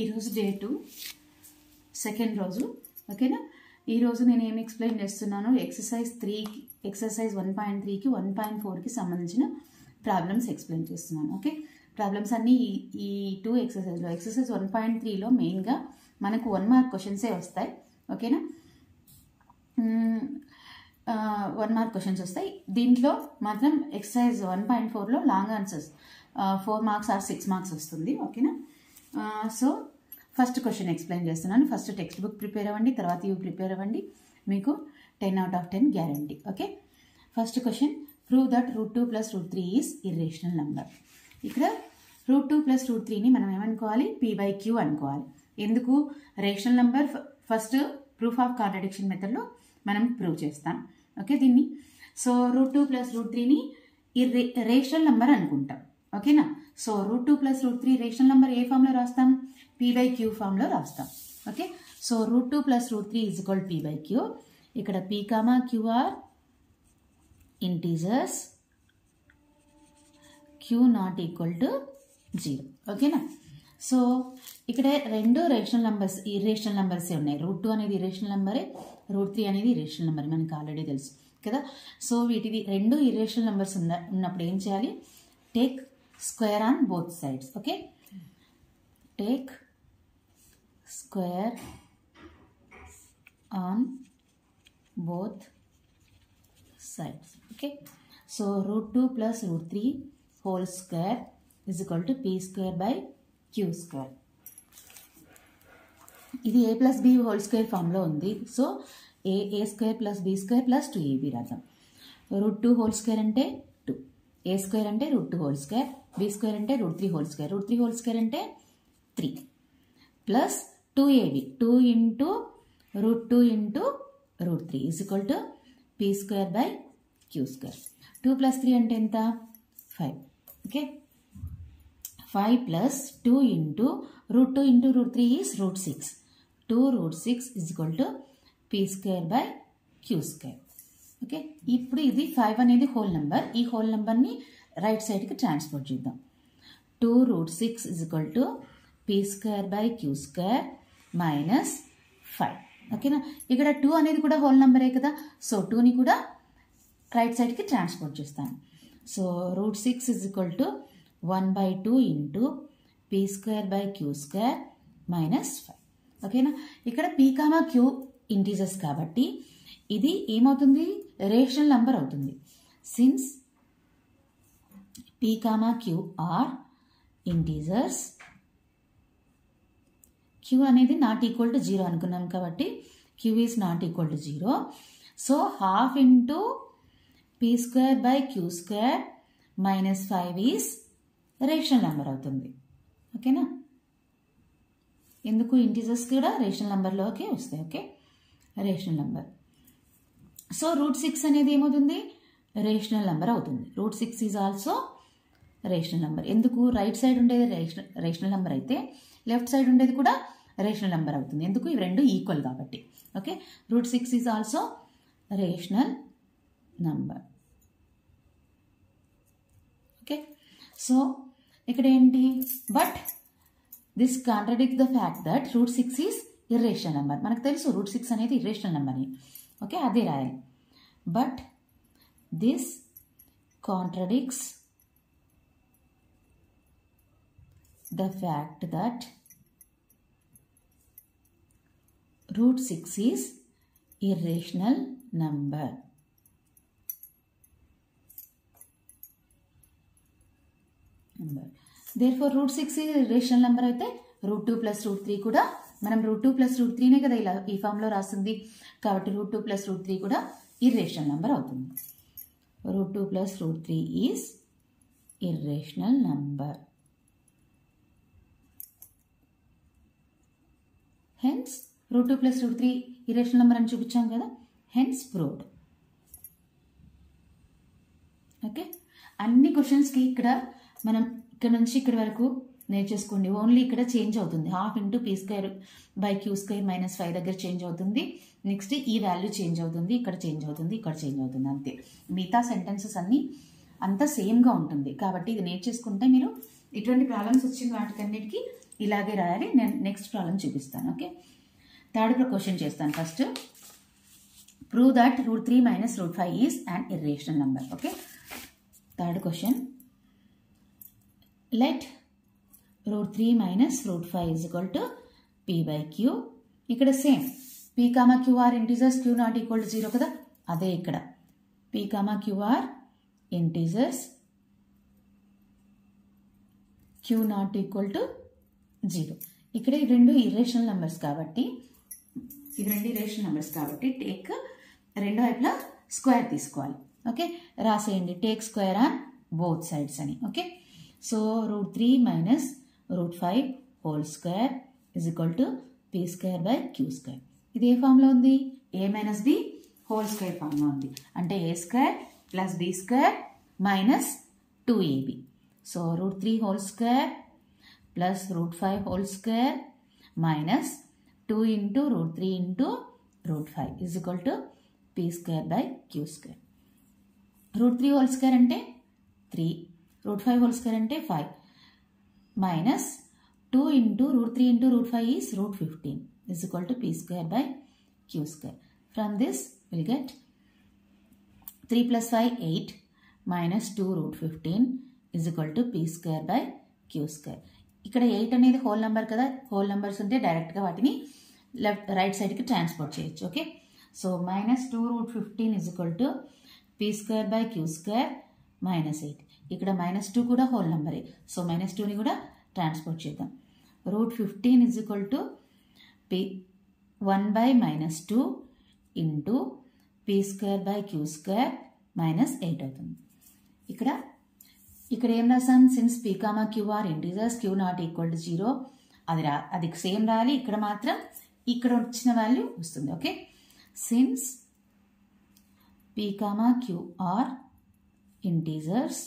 ఈరోజు day 2 second రోజు ఓకేనా. ఈరోజు నేను ఏమి ఎక్స్ప్లెయిన్ చేస్తున్నాను, ఎక్సర్సైజ్ 1.3కి 1.4కి సంబంధించిన ప్రాబ్లమ్స్ ఎక్స్ప్లెయిన్ చేస్తున్నాను. ఓకే, ప్రాబ్లమ్స్ అన్నీ ఈ 2 ఎక్సర్సైజ్లో. ఎక్సర్సైజ్ 1.3లో మెయిన్గా మనకు 1 మార్క్ క్వశ్చన్సే వస్తాయి. ఓకేనా, 1 మార్క్ క్వశ్చన్స్ వస్తాయి. దీంట్లో మాత్రం ఎక్సర్సైజ్ 1.4లో long answers 4 marks or 6 marks వస్తుంది. ఓకేనా, సో ఫస్ట్ క్వశ్చన్ ఎక్స్ప్లెయిన్ చేస్తున్నాను. ఫస్ట్ టెక్స్ట్ బుక్ ప్రిపేర్ అవ్వండి, తర్వాత ఇవి ప్రిపేర్ అవ్వండి, మీకు 10 out of 10 guarantee. Okay, first question, prove that √2 + √3 is irrational number. ఇక్కడ √2 + √3ని మనం ఏమనుకోవాలి, p/q అనుకోవాలి. ఎందుకు, rational number first proof of contradiction మెథడ్లో మనం ప్రూవ్ చేస్తాం. ఓకే, దీన్ని సో √2 + √3ని రేషనల్ నెంబర్ అనుకుంటాం. ఓకేనా, సో √2 + √3 రేషనల్ నెంబర్ ఏ ఫామ్లో రాస్తాం, p/q ఫామ్లో రాస్తాం. Okay, so √2 + √3 is equal p/q. ఇక్కడ p, q are integers, q not equal to 0. ఓకేనా, సో ఇక్కడ రెండు రేషనల్ నెంబర్స్ ఇర్రేషనల్ నెంబర్సే ఉన్నాయి. √2 అనేది ఇర్రేషనల్ నెంబరే, √3 అనేది ఇర్రేషనల్ నెంబర్, మనకు ఆల్రెడీ తెలుసు కదా. సో వీటివి రెండు ఇర్రేషనల్ నెంబర్స్ ఉన్నప్పుడు ఏం చేయాలి, take square on both sides. Okay, take square on both sides. Okay, so √2 + √3 whole square is equal to p²/q². ఇది a + b హోల్ స్క్వేర్ ఫామ్లో ఉంది. సో a² + b² + 2ab రాద్దాం. √2 హోల్ స్క్వేర్ అంటే 2, a² అంటే √2 whole square, b² అంటే √3 whole square, √3 whole square అంటే 3 plus 2ab, 2 × √2 × √3 is equal to p²/q². 2 + 3 అంటే ఎంత, 5. Okay, 5 + 2 × √2 × √3 is √6. 2√6 is equal to p²/q². Okay, ఇప్పుడు ఇది 5 అనేది హోల్ నెంబర్. ఈ హోల్ నెంబర్ని రైట్ సైడ్కి ట్రాన్స్పోర్ట్ చేద్దాం. 2√6 is equal to p²/q² -5. ఓకేనా, ఇక్కడ 2 అనేది కూడా హోల్ నెంబరే కదా, సో 2ని కూడా రైట్ సైడ్కి ట్రాన్స్పోర్ట్ చేస్తాను. So √6 is equal to 1/2 × p²/q² -5. ఓకేనా, ఇక్కడ p, q ఇంటీజర్స్ కాబట్టి ఇది ఏమవుతుంది, రేషనల్ నెంబర్ అవుతుంది. Since p, q are integers, q అనేది నాట్ ఈక్వల్ టు 0 అనుకున్నాం కాబట్టి q is not equal to 0. So ½ × p²/q² -5 is rational number అవుతుంది. ఓకేనా, ఎందుకు ఇంటీజర్స్ కూడా రేషనల్ నెంబర్లోకి వస్తాయి. Okay, rational number. సో √6 అనేది ఏమవుతుంది, రేషనల్ నెంబర్ అవుతుంది. √6 ఈజ్ ఆల్సో రేషనల్ నెంబర్. ఎందుకు, రైట్ సైడ్ ఉండేది రేషనల్ నెంబర్ అయితే లెఫ్ట్ సైడ్ ఉండేది కూడా రేషనల్ నెంబర్ అవుతుంది. ఎందుకు, ఇవి రెండు ఈక్వల్ కాబట్టి. Okay, √6 is also rational number. Okay, so ఇక్కడ ఏంటి, but this contradict the fact that √6 is irrational number. మనకు తెలుసు √6 అనేది ఇర్రేషనల్ నెంబర్ అని. ఓకే, అదే రాయాలి. But this contradicts the fact that √6 is irrational number. Therefore √6 is irrational number అయితే √2 + √3 కూడా మనం √2 + √3నే కదా ఇలా ఈ ఫామ్లో రాస్తుంది కాబట్టి √2 + √3 కూడా ఇర్రేషనల్ నెంబర్ అవుతుంది. √2 + √3 is irrational number. Hence √2 + √3 irrational number అని చూపించాం కదా, హెన్స్ ప్రూవ్డ్. ఓకే, అన్ని క్వశ్చన్స్కి ఇక్కడ మనం ఇక్కడ నుంచి ఇక్కడ వరకు నేర్చేసుకోండి. ఓన్లీ ఇక్కడ చేంజ్ అవుతుంది, ½ × p²/q² -5 దగ్గర చేంజ్ అవుతుంది. నెక్స్ట్ ఈ వాల్యూ చేంజ్ అవుతుంది, ఇక్కడ చేంజ్ అవుతుంది, ఇక్కడ చేంజ్ అవుతుంది, అంతే. మిగతా సెంటెన్సెస్ అన్నీ అంతా సేమ్గా ఉంటుంది. కాబట్టి ఇది నేర్చేసుకుంటే మీరు ఇటువంటి ప్రాబ్లమ్స్ వచ్చిన వాటికన్నిటికీ ఇలాగే రాయాలి. నేను నెక్స్ట్ ప్రాబ్లం చూపిస్తాను. ఓకే, థర్డ్ క్వశ్చన్ చేస్తాను. First prove that √3 - √5 is an irrational number. Okay, third question, let √3 - √5 is equal to p/q. ఇక్కడ same p, q are integers, q not equal to 0 కదా, అదే ఇక్కడ p, q are integers, q not equal to 0. ఇక్కడ ఈ రెండు irrational numbers కాబట్టి take రెండు వైపులా స్క్వేర్ తీసుకోవాలి. ఓకే, రాసేయండి take square on both sides అని. Okay, so √3 - √5 whole square is equal to p²/q². ఇది ఏ ఫామ్లో ఉంది? a - b హోల్ స్క్వేర్ ఫామ్లో ఉంది. అంటే a² + b² - 2ab. So √3 whole square plus √5 whole square minus 2 × √3 × √5 is equal to p²/q². √3 whole square అంటే 3, √5 whole square అంటే 5 minus 2 × √3 × √5 is √15 is equal to p²/q². From this will get 3 + 5 8 minus 2 √15 is equal to p²/q². ఇక్కడ 8 అనేది whole number కదా, whole numbers ఉంటే డైరెక్ట్గా వాటిని right సైడ్కి transport చేయొచ్చు. Okay, so minus 2 √15 is equal to p²/q² -8. ఇక్కడ -2 కూడా హోల్ నెంబరే, సో -2ని కూడా ట్రాన్స్పోర్ట్ చేద్దాం. √15 is equal to 1/-2 into p²/q² -8 అవుతుంది. ఇక్కడ ఏం రాసాం? Since p, q are integers, q not equal to 0 అది సేమ్ రాయాలి. ఇక్కడ మాత్రం ఇక్కడ వచ్చిన వాల్యూ వస్తుంది. Okay, since p, q are integers,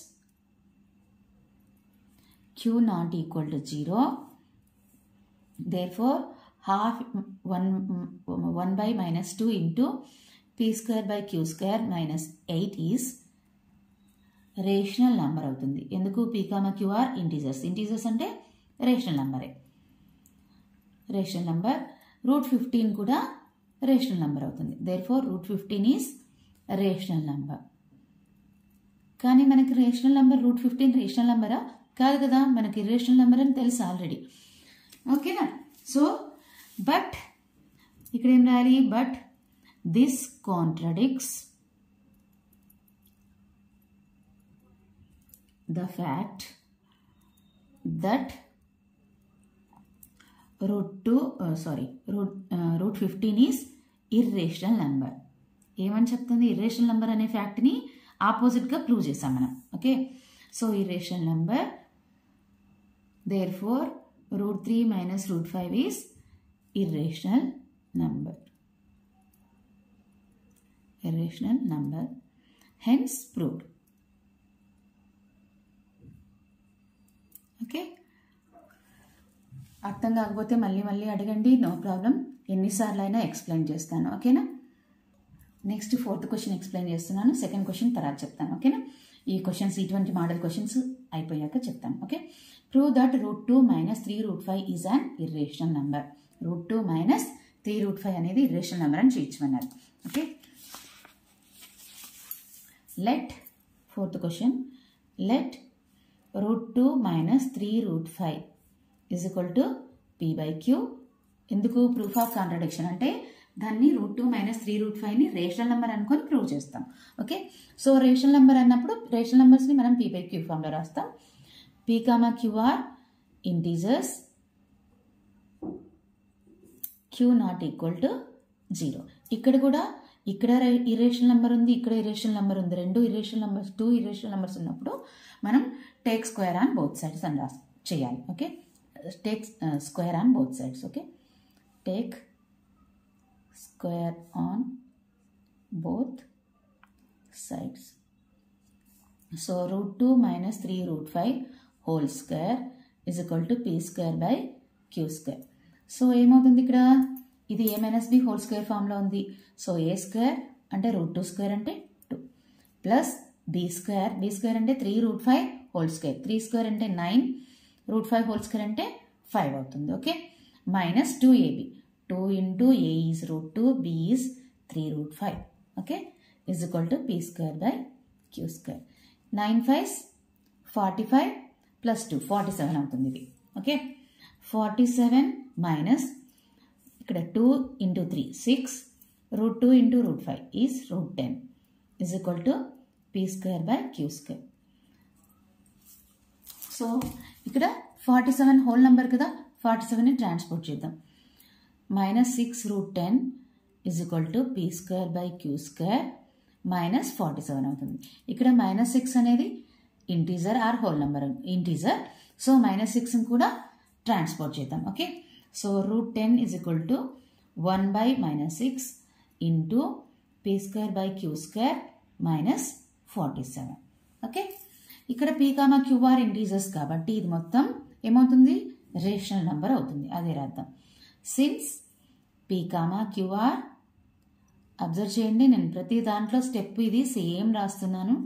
q not equal to 0, therefore 1/-2 into p²/q² -8 is rational number అవుతుంది. ఎందుకు? p, q ఆర్ ఇంటీజర్స్ అంటే రేషనల్ నెంబరే. రేషనల్ నెంబర్ √15 కూడా రేషనల్ నెంబర్ అవుతుంది. Therefore √15 is rational number. కానీ మనకి రేషనల్ నెంబర్ √15 రేషనల్ నెంబరా? కాదు కదా, మనకి రేషనల్ నెంబర్ అని తెలుసు ఆల్రెడీ. ఓకేనా? సో బట్ ఇక్కడ ఏం రాయాలి? But this contradicts the fact that √15 is irrational number. ఏమని చెప్తుంది? ఇర్రేషనల్ నెంబర్ అనే ఫ్యాక్ట్ని ఆపోజిట్గా ప్రూవ్ చేసాం మనం. Okay, so irrational number, therefore √3 - √5 is irrational number, hence proved. Okay, అర్థం కాకపోతే మళ్ళీ అడగండి, నో ప్రాబ్లం. ఎన్నిసార్లు అయినా ఎక్స్ప్లెయిన్ చేస్తాను. ఓకేనా? నెక్స్ట్ ఫోర్త్ క్వశ్చన్ ఎక్స్ప్లెయిన్ చేస్తున్నాను. సెకండ్ క్వశ్చన్ తర్వాత చెప్తాను. ఓకేనా? ఈ క్వశ్చన్స్ ఇటువంటి మోడల్ క్వశ్చన్స్ అయిపోయాక చెప్తాను. Okay, prove that √2 - 3 √5 is an irrational number. √2 - 3 √5 అనేది ఇర్రేషనల్ నెంబర్ అని చూపించమన్నారు. Okay, fourth question, let √2 - 3 √5 is equal to p/q. ఎందుకు? ప్రూఫ్ ఆఫ్ కాంట్రడిక్షన్ అంటే దాన్ని √2 - 3 √5ని రేషనల్ నెంబర్ అనుకొని ప్రూవ్ చేస్తాం. ఓకే, సో రేషనల్ నెంబర్ అన్నప్పుడు రేషనల్ నెంబర్స్ని మనం p/q ఫామ్లో రాస్తాం. p, q are integers, q not equal to 0. ఇక్కడ ఇర్రేషనల్ నెంబర్ ఉంది, ఇక్కడ ఇర్రేషనల్ నెంబర్ ఉంది. రెండు ఇర్రేషనల్ నెంబర్స్, 2 ఇర్రేషనల్ నెంబర్స్ ఉన్నప్పుడు మనం take square on both sides అని చేయాలి. Okay, take square on both sides. Okay, take square on both sides. So √2 - 3 √5 whole square is equal to p²/q². So ఏమవుతుంది ఇక్కడ? ఇది a - b whole square ఫామ్లో ఉంది. So a² అంటే √2² అంటే 2 plus b² అంటే 3 √5 హోల్ స్క్వేర్, 3² అంటే 9, √5 హోల్ స్క్వేర్ అంటే 5 అవుతుంది. Okay, minus 2ab. 2 into a is root 2, b is 3 root 5. Okay, is equal to p square by q square. 9 5s 45 plus 2 47 అవుతుంది ఇది. ఓకే, 47 minus ఇక్కడ 2 into 3 6 root 2 into root 5 is root 10 is equal to p square by q square. So ఇక్కడ 47 whole number కదా, 47ని transport చేద్దాం. minus 6 root 10 is equal to p square by q square minus 47 అవుతుంది. ఇక్కడ minus 6 అనేది integer or whole number integer, so minus 6ని కూడా transport చేద్దాం. Okay, so root 10 is equal to 1 by minus 6 into p square by q square minus 47. Okay, ఇక్కడ p, q are integers కాబట్టి ఇది మొత్తం ఏమవుతుంది, రేషనల్ నెంబర్ అవుతుంది. అదే రాద్దాం. Since p, q are, observe చేయండి నేను ప్రతి దాంట్లో స్టెప్ ఇది సేమ్ రాస్తున్నాను.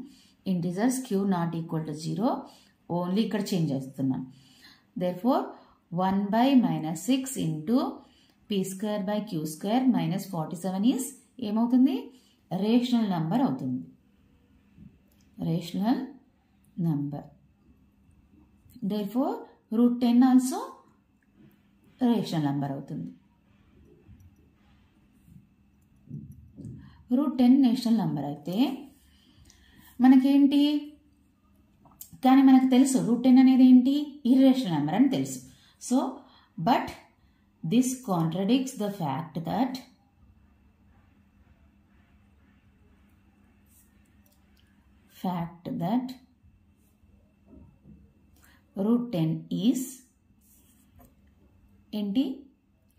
Integers q not equal to 0, only ఇక్కడ చేంజ్ చేస్తున్నాను. Therefore 1 by minus 6 into p square by q square minus 47 is ఏమవుతుంది, రేషనల్ నెంబర్ అవుతుంది. Rational number. Therefore root 10 also rational number అవుతుంది. root 10 రేషనల్ నెంబర్ అయితే మనకేంటి, కానీ మనకు తెలుసు root 10 అనేది ఏంటి, ఇర్రేషనల్ నెంబర్ అని తెలుసు. So but this contradicts the fact that root 10 is ఏంటి,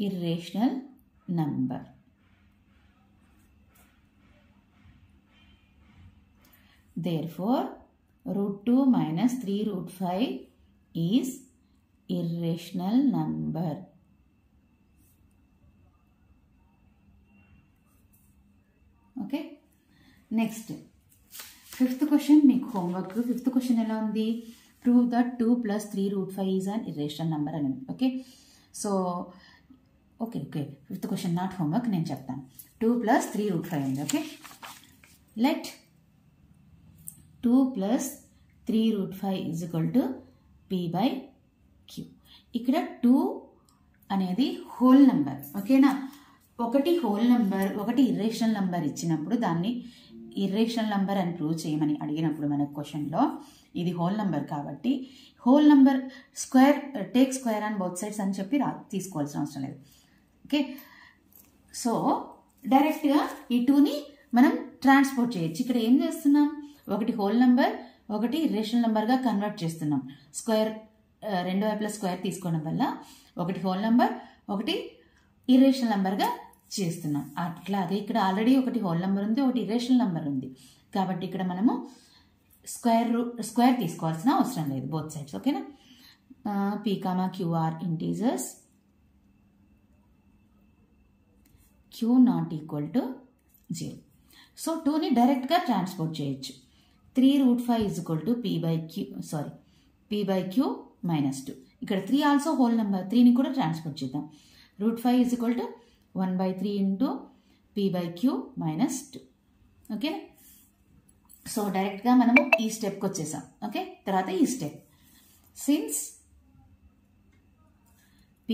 irrational number. Therefore, root 2 minus 3 root 5 is irrational number. Okay. Next, fifth question మీకు homework. Fifth question ఎలా ఉంది, prove that 2 plus 3 root 5 is an irrational number అని. Okay, so okay fifth question not homework, నేను చెప్తాను. 2 plus 3 root 5 ఉంది. Okay, let 2 plus 3 root 5 is equal to p by q. ఇక్కడ 2 అనేది whole number. ఓకేనా, ఒకటి హోల్ నెంబర్, ఒకటి irrational number ఇచ్చినప్పుడు దాన్ని ఇర్రేషనల్ నెంబర్ అని ప్రూవ్ చేయమని అడిగినప్పుడు మన క్వశ్చన్లో ఇది హోల్ నెంబర్ కాబట్టి whole number square, take square on both sides అని చెప్పి తీసుకోవాల్సిన అవసరం లేదు. ఓకే, సో డైరెక్ట్గా ఈ 2ని మనం ట్రాన్స్పోర్ట్ చేయొచ్చు. ఇక్కడ ఏం చేస్తున్నాం, ఒకటి హోల్ నెంబర్, ఒకటి ఇర్రేషనల్ నెంబర్గా కన్వర్ట్ చేస్తున్నాం. స్క్వేర్ రెండు వైపుల స్క్వేర్ తీసుకోవడం వల్ల ఒకటి హోల్ నెంబర్, ఒకటి ఇర్రేషనల్ నెంబర్గా చేస్తున్నాం. అట్లాగే ఇక్కడ ఆల్రెడీ ఒకటి హోల్ నెంబర్ ఉంది, ఒకటి ఇర్రేషనల్ నెంబర్ ఉంది కాబట్టి ఇక్కడ మనము స్క్వేర్ తీసుకోవాల్సిన అవసరం లేదు బోత్ సైడ్స్. ఓకేనా, p, q are integers, q not equal to 0. So 2ని డైరెక్ట్గా ట్రాన్స్పోర్ట్ చేయొచ్చు. 3 root 5 is equal to p by q minus 2. ఇక్కడ 3 ఆల్సో హోల్ నెంబర్, 3ని కూడా ట్రాన్స్పోర్ట్ చేద్దాం. root 5 is equal to 1 by 3 into p by q minus 2. Okay, so డైరెక్ట్గా మనము ఈ స్టెప్కి వచ్చేసాం. ఓకే, తర్వాత ఈ step, since p,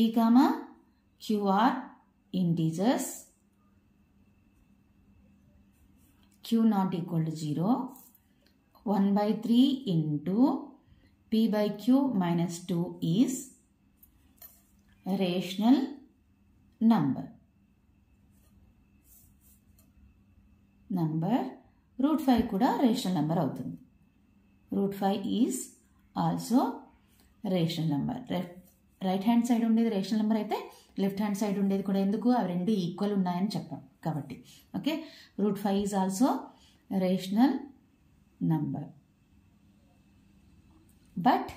q are integers, q not equal to 0, 1 by 3 into p by q minus 2 is rational number. root 5 కూడా rational number అవుతుంది. root 5 is also rational number. Right hand side ఉండేది rational number అయితే left hand side ఉండేది కూడా, ఎందుకు, అవి రెండు equal ఉన్నాయని చెప్పాం కాబట్టి. Okay, root 5 is also rational number. But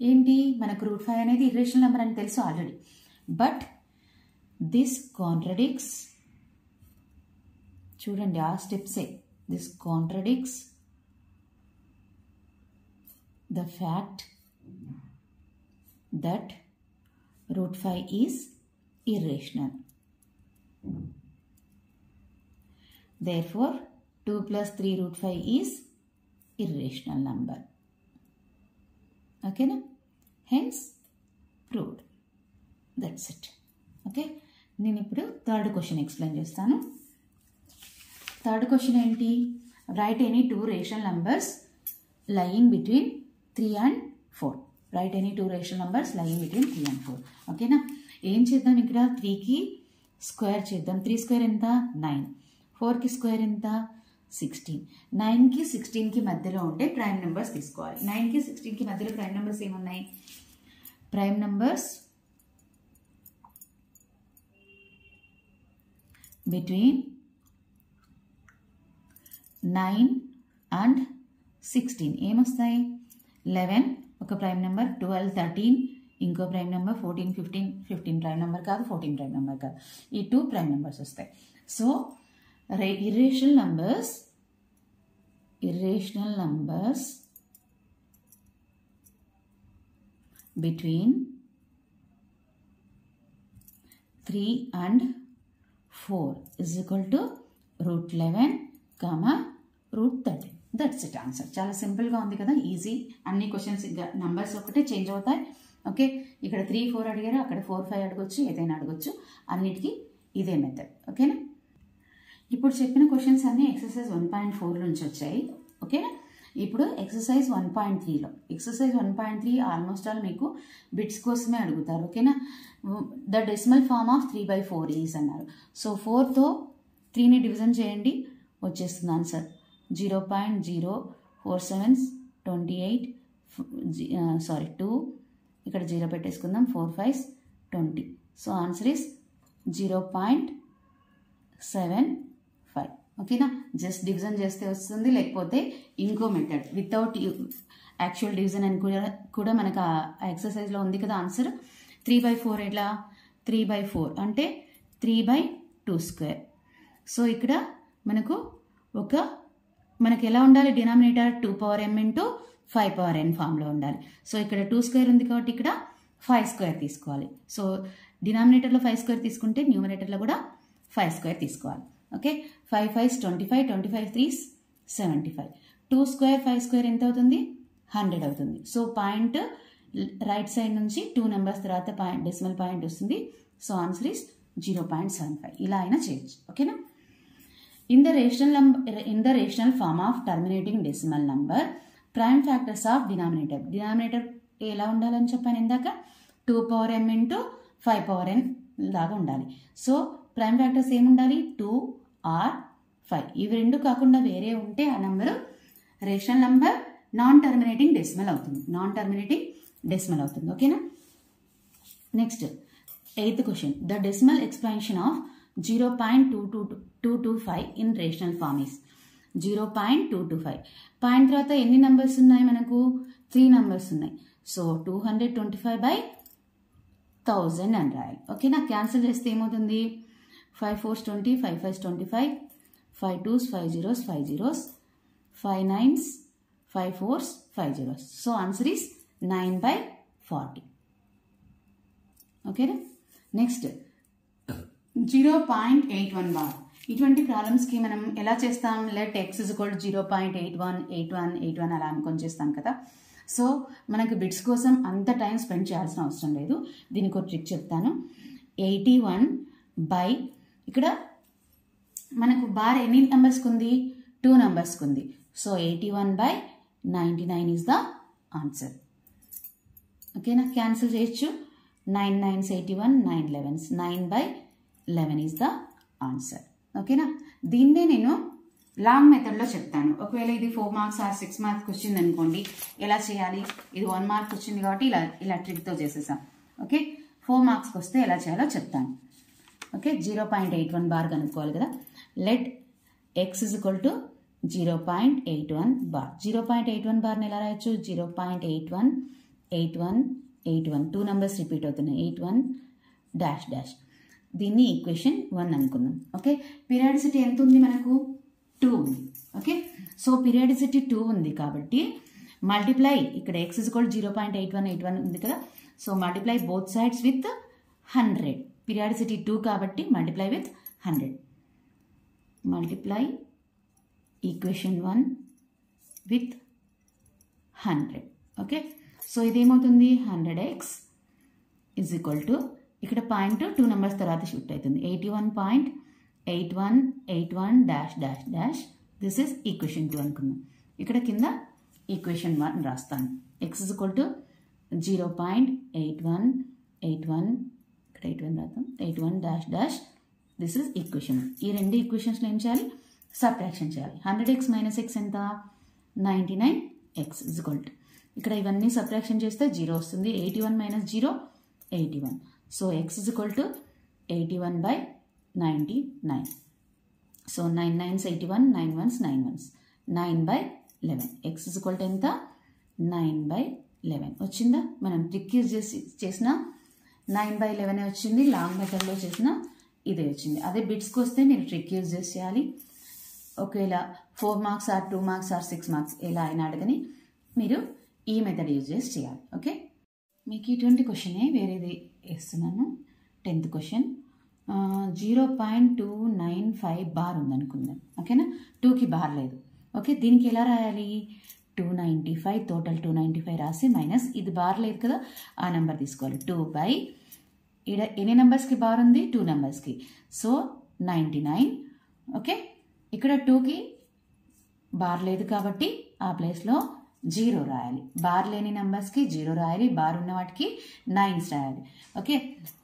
ఏంటి, మనకు root 5 అనేది ఇర్రేషనల్ నెంబర్ అని తెలుసు ఆల్రెడీ. బట్ దిస్ కాంట్రడిక్ట్స్, చూడండి ఆ స్టెప్సే, this contradicts the fact that root 5 is irrational. Therefore, 2 plus 3 root 5 is irrational number. Okay, na? Hence, proved. That's it. Okay. నేను ఇప్పుడు థర్డ్ క్వశ్చన్ ఎక్స్ప్లెయిన్ చేస్తాను. Third question ఏంటి? Right any 2 rational numbers lying between 3 and 4. Right any 2 rational numbers lying between 3 and 4. ఓకేనా? ఏం చేద్దాం ఇక్కడ? 3కి square చేద్దాం. 3 స్క్వేర్ ఎంత? 9. 4కి స్క్వేర్ ఎంత? 16. 9కి 16కి మధ్యలో ఉంటే ప్రైమ్ నెంబర్స్ తీసుకోవాలి. 9కి 16కి మధ్యలో ప్రైమ్ నెంబర్స్ ఏమున్నాయి? ప్రైమ్ నెంబర్స్ బిట్వీన్ 9 and 16 ఏమొస్తాయి? 11 ఒక ప్రైమ్ నెంబర్, 12, 13 ఇంకో ప్రైమ్ నెంబర్, 14, 15. 15 ప్రైమ్ నెంబర్ కాదు, 14 ప్రైమ్ నెంబర్ కాదు. ఈ 2 ప్రైమ్ నెంబర్స్ వస్తాయి. So irrational numbers between 3 and 4 is equal to root 11, root 13. That's it answer. చాలా సింపుల్గా ఉంది కదా, ఈజీ. అన్ని క్వశ్చన్స్ నంబర్స్ ఒకటే చేంజ్ అవుతాయి. ఓకే, ఇక్కడ 3, 4 అడిగారు, అక్కడ 4, 5 అడగొచ్చు, ఏదైనా అడగొచ్చు. అన్నిటికీ ఇదే మెథడ్. ఓకేనా? ఇప్పుడు చెప్పిన క్వశ్చన్స్ అన్నీ ఎక్సర్సైజ్ 1.4 నుంచి వచ్చాయి. ఓకేనా? ఇప్పుడు ఎక్సర్సైజ్ 1.3లో ఎక్సర్సైజ్ 1.3 ఆల్మోస్ట్ ఆల్ మీకు బిట్స్ కోసమే అడుగుతారు. ఓకేనా? The decimal form of 3/4 is అన్నారు. సో 4తో 3ని డివిజన్ చేయండి, వచ్చేస్తుంది ఆన్సర్ 0.04728 2. ఇక్కడ 0 పెట్టేసుకుందాం. 4 5 20. So answer is 0.75. ఓకేనా? జస్ట్ డివిజన్ చేస్తే వస్తుంది, లేకపోతే ఇంకో మెథడ్ వితౌట్ యాక్చువల్ డివిజన్ అని కూడా మనకు ఆ ఎక్సర్సైజ్లో ఉంది కదా ఆన్సర్. 3/4 ఎట్లా? 3/4 అంటే 3/2 స్క్వేర్. సో ఇక్కడ మనకు ఎలా ఉండాలి? Denominator 2 power m into 5 power n ఫామ్లో ఉండాలి. సో ఇక్కడ 2 స్క్వేర్ ఉంది కాబట్టి ఇక్కడ 5 స్క్వేర్ తీసుకోవాలి. సో డినామినేటర్లో 5 స్క్వేర్ తీసుకుంటే న్యూమరేటర్లో కూడా 5 స్క్వేర్ తీసుకోవాలి. ఓకే, 5 5 25, 25 3 75. 2 స్క్వేర్ 5 స్క్వేర్ ఎంత అవుతుంది? 100 అవుతుంది. సో పాయింట్ రైట్ సైడ్ నుంచి 2 నెంబర్స్ తర్వాత డెసిమల్ పాయింట్ వస్తుంది. So answer is 0.75. ఇలా అయినా చేయొచ్చు. ఓకేనా? In the rational form of terminating decimal number, prime factors of denominator ఎలా ఉండాలని చెప్పాను ఇందాక? 2 power m into 5 power n లాగా ఉండాలి. సో ప్రైమ్ ఫ్యాక్టర్స్ ఏముండాలి? 2 or 5. ఇవి రెండు కాకుండా వేరే ఉంటే ఆ number rational number non terminating decimal అవుతుంది. ఓకేనా? Next 8th question. The decimal expansion of 0.225 in rational form is 0.225. Point తర్వాత ఎన్ని నెంబర్స్ ఉన్నాయి మనకు? 3 నెంబర్స్ ఉన్నాయి. సో 225/1000 అని రాయాలి. ఓకేనా? క్యాన్సిల్ చేస్తే ఏమవుతుంది? 5 4s 20, 5 5s 25, 5 2s 5 0s 5 0s, 5 9s 5 4s 5 0s. So answer is 9/40. ఓకేనా? Next 0.81 bar. ఇటువంటి ప్రాబ్లమ్స్కి మనం ఎలా చేస్తాం? లెట్ x = 0.818181 అలా అనుకొని చేస్తాం కదా. సో మనకి బిట్స్ కోసం అంత టైం స్పెండ్ చేయాల్సిన అవసరం లేదు. దీనికి ఒక ట్రిక్ చెప్తాను. 81 ఇక్కడ మనకు బార్ ఎన్ని నెంబర్స్కి ఉంది? 2 నెంబర్స్కి ఉంది. So 81/99 is the answer. ఓకేనా? క్యాన్సిల్ చేయొచ్చు. 9 9s 81, 9 11s 9/11 is the answer. ఓకేనా? దీన్నే నేను లాంగ్ మెథడ్లో చెప్తాను. ఒకవేళ ఇది 4 మార్క్స్ ఆర్ 6 మార్క్స్ వచ్చింది అనుకోండి, ఎలా చేయాలి? ఇది 1 మార్క్ వచ్చింది కాబట్టి ఇలా ట్రిక్తో చేసేసాం. ఓకే, 4 మార్క్స్కి వస్తే ఎలా చేయాలో చెప్తాను. ఓకే, 0.81 బార్ కనుక్కోవాలి కదా. Let x = 0.81 bar. 0.81 బార్ని ఎలా రాయొచ్చు? 0.81 81 81 2 నెంబర్స్ రిపీట్ అవుతున్నాయి. 81 డాష్ డాష్. దీన్ని ఈక్వేషన్ 1 అనుకుందాం. ఓకే, పీరియాడిసిటీ ఎంత ఉంది మనకు? 2 ఉంది. ఓకే, సో పీరియాడిసిటీ 2 ఉంది కాబట్టి మల్టిప్లై, ఇక్కడ x = 0.8181 ఉంది కదా. So multiply both sides with 100. Periodicity 2 కాబట్టి multiply with 100. Multiply equation 1 with 100. Okay, so ఇదేమవుతుంది 100x ఈజ్ ఈక్వల్ టు ఇక్కడ పాయింట్ 2 నెంబర్స్ తర్వాత షిఫ్ట్ అవుతుంది 81.8181 dash dash dash. This is equation 2 అనుకుందాం. ఇక్కడ కింద ఈక్వేషన్ 1 రాస్తాను. x ఈజ్ ఈక్వల్ టు 0.8181 ఇక్కడ 81 రాద్దాం 81 dash dash. This is equation 1. ఈ రెండు ఈక్వేషన్స్లో ఏం చేయాలి? సబ్ట్రాక్షన్ చేయాలి. 100x మైనస్ x ఎంత? 99x ఈజ్ ఈక్వల్ టు ఇక్కడ ఇవన్నీ సబ్ట్రాక్షన్ చేస్తే 0 వస్తుంది. 81 minus 0 81. So x is equal to 81/99. So 9 9s 81, 9 1s 9 1s 9/11. x is equal to ఎంత? 9/11 వచ్చిందా? మనం ట్రిక్ యూజ్ చేసిన 9/11 వచ్చింది. లాంగ్ మెథడ్లో చేసిన ఇదే వచ్చింది. అదే బిట్స్కి వస్తే మీరు ట్రిక్ యూజ్ చేయాలి. ఒకవేళ 4 marks or 2 marks or 6 marks ఎలా అయినా అడగని మీరు ఈ మెథడ్ యూజ్ చేయాలి. ఓకే, మీకు ఇటువంటి క్వశ్చనే వేరేది వేస్తున్నాను. 10th క్వశ్చన్ 0.295 బార్ ఉందనుకుందాం. ఓకేనా, 2కి బార్ లేదు. ఓకే, దీనికి ఎలా రాయాలి? 295 టోటల్ 295 రాసి మైనస్ ఇది బార్ లేదు కదా, ఆ నెంబర్ తీసుకోవాలి. 2 ఇక్కడ ఎన్ని నెంబర్స్కి బార్ ఉంది? 2 నెంబర్స్కి. సో 99. ఓకే, ఇక్కడ 2కి బార్ లేదు కాబట్టి ఆ ప్లేస్లో 0 రాయాలి. బార్ లేని నెంబర్స్కి 0 రాయాలి, బార్ ఉన్న వాటికి 9s రాయాలి. Okay,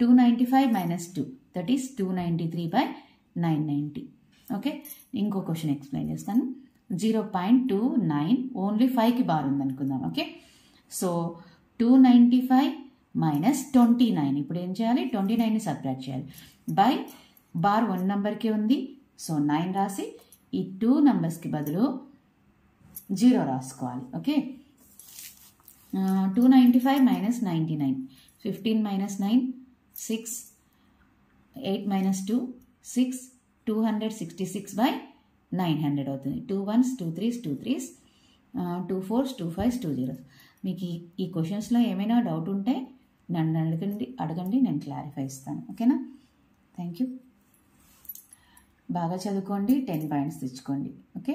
295 minus 2 that is 293/990. Okay, ఇంకో క్వశ్చన్ ఎక్స్ప్లెయిన్ చేస్తాను. 0.29 ఓన్లీ 5కి బార్ ఉందనుకుందాం. Okay, so 295 minus 29. ఇప్పుడు ఏం చేయాలి? 29ని సబ్ట్రాక్ట్ చేయాలి. బై బార్ 1 నెంబర్కి ఉంది, సో 9 రాసి ఈ 2 నెంబర్స్కి బదులు 0 రాసుకోవాలి. ఓకే, 295 మైనస్ 99, 15 మైనస్ 9 6, 8 మైనస్ 2 6, 266/900 అవుతుంది. 2 1s 2 3s 2 3s 2 4s 2 5s 2 0s. మీకు ఈ క్వశ్చన్స్లో ఏమైనా డౌట్ ఉంటే నన్ను అడగండి, నేను క్లారిఫై ఇస్తాను. ఓకేనా, థ్యాంక్ యూ. బాగా చదువుకోండి, 10 పాయింట్స్ తెచ్చుకోండి. ఓకే.